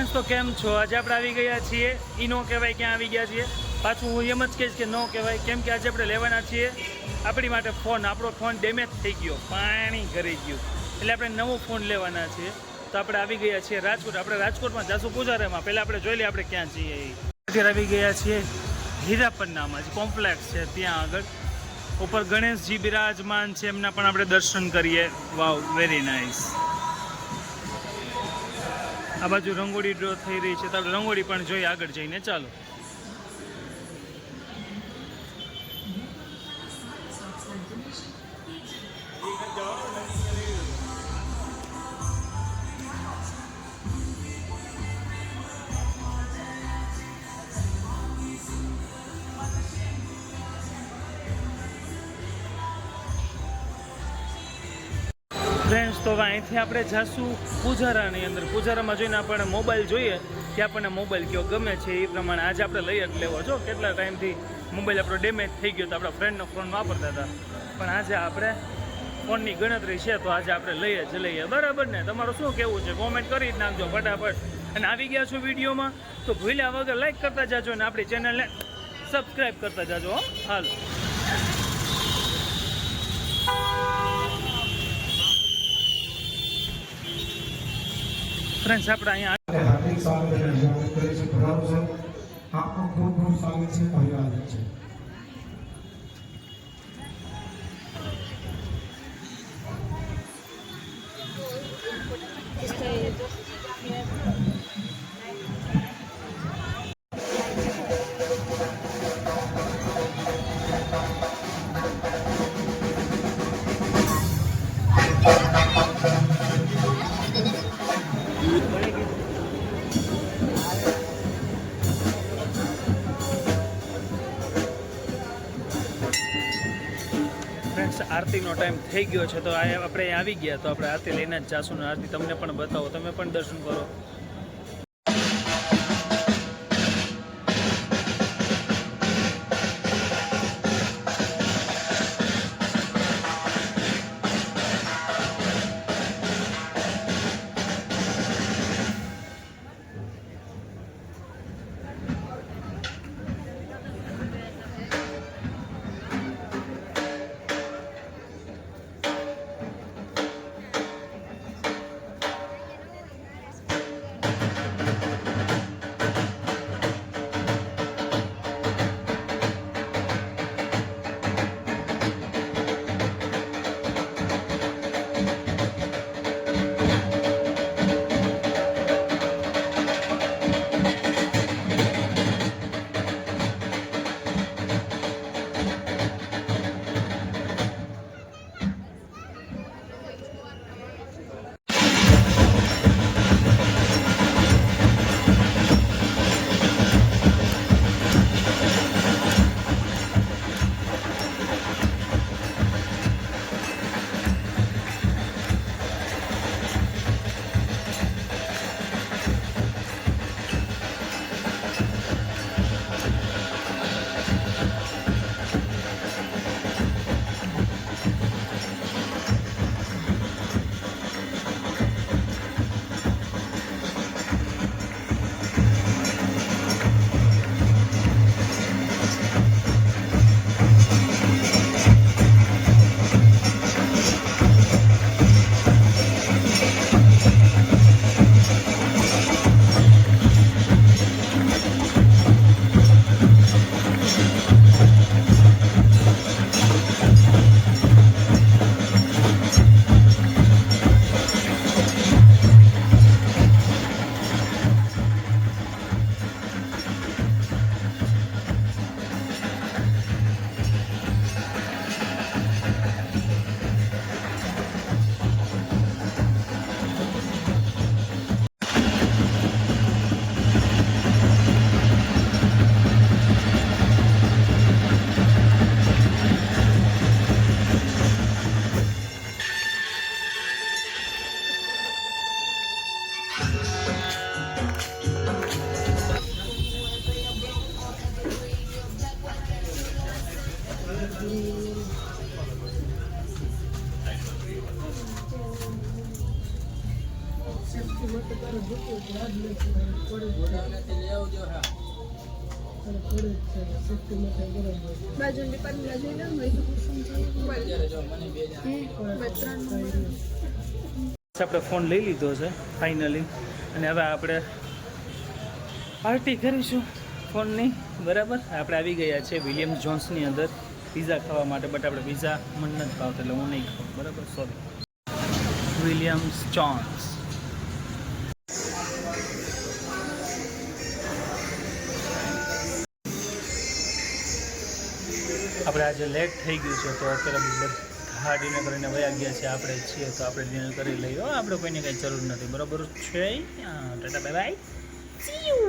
Friends તો કેમ છો? આજે આપણે આવી ગયા છીએ, એ નો કહેવાય ક્યાં આવી ગયા છીએ. પાછું હું એમ જ કહીશ કે નો કહેવાય, કેમ કે આજે આપણે લેવાના છીએ આપણી માટે ફોન. આપણો ફોન ડેમેજ થઈ ગયો, પાણી કરી ગયું, એટલે આપણે નવો ફોન લેવાના છીએ. તો આપણે આવી ગયા છીએ રાજકોટ. આપણે રાજકોટમાં જાસુ પૂજારામાં. પહેલાં આપણે જોઈ લઈએ આપણે ક્યાં છીએ. અત્યારે આવી ગયા છીએ હીરાપન્નામાં જે કોમ્પ્લેક્સ છે ત્યાં આગળ. ઉપર ગણેશજી બિરાજમાન છે, એમના પણ આપણે દર્શન કરીએ. વાવ, વેરી નાઇસ. આ બાજુ રંગોળી ડ્રો થઈ રહી છે, તો આપણે રંગોળી પણ જોઈએ આગળ જઈને. ચાલો. ફ્રેન્ડ્સ તો અહીંથી આપણે જાશું પૂજારાની અંદર. પૂજારામાં જોઈને આપણને મોબાઈલ જોઈએ કે આપણને મોબાઈલ કયો ગમે છે એ પ્રમાણે આજે આપણે લઈ જ લેવો. જો કેટલા ટાઈમથી મોબાઈલ આપણો ડેમેજ થઈ ગયો, તો આપણા ફ્રેન્ડનો ફોન વાપરતા હતા, પણ આજે આપણે ફોનની ગણતરી છે તો આજે આપણે લઈએ જ લઈએ. બરાબર ને? તમારું શું કહેવું છે કોમેન્ટ કરી જ નાખજો ફટાફટ. અને આવી ગયા છો વિડીયોમાં તો ભૂલ્યા વગર લાઈક કરતા જાજો અને આપણી ચેનલને સબસ્ક્રાઈબ કરતા જાજો. હાલો. ફ્રેન્ડ્સ આપણે અહીંયા હાર્દિક સ્વાગત અને અભિવાદન કરીએ છીએ. પધારો સર, આપનું ખૂબ ખૂબ સ્વાગત છે, અભિવાદન છે. ફ્રેન્ડ્સ આરતીનો ટાઈમ થઈ ગયો છે, તો આપણે આવી ગયા, તો આપણે આરતી લઈને જ જાશું ને આરતી તમને પણ બતાવો, તમે પણ દર્શન કરો. બાજુની પાર્ટીમાં જોઈ લો મેં આપણે ફોન લઈ લીધો છે ફાઇનલી, અને હવે આપણે પાર્ટી કરીશું ફોનની. બરાબર, આપણે આવી ગયા છે વિલિયમ જોન્સની અંદર પિઝા ખાવા માટે, બટ આપણે પિઝા મને નથી ભાવતા એટલે હું નહીં ખાઉં. બરાબર, સોરી. Williams Jones. આપણે આજે લેટ થઈ ગયું છે, તો અત્યારે બધા ડિનર કરીને વયા ગયા છે. આપણે છીએ તો આપણે ડિનર કરી લઈએ. આપણે કોઈને કંઈ જરૂર નથી. બરાબર છે. Tata bye bye. C you.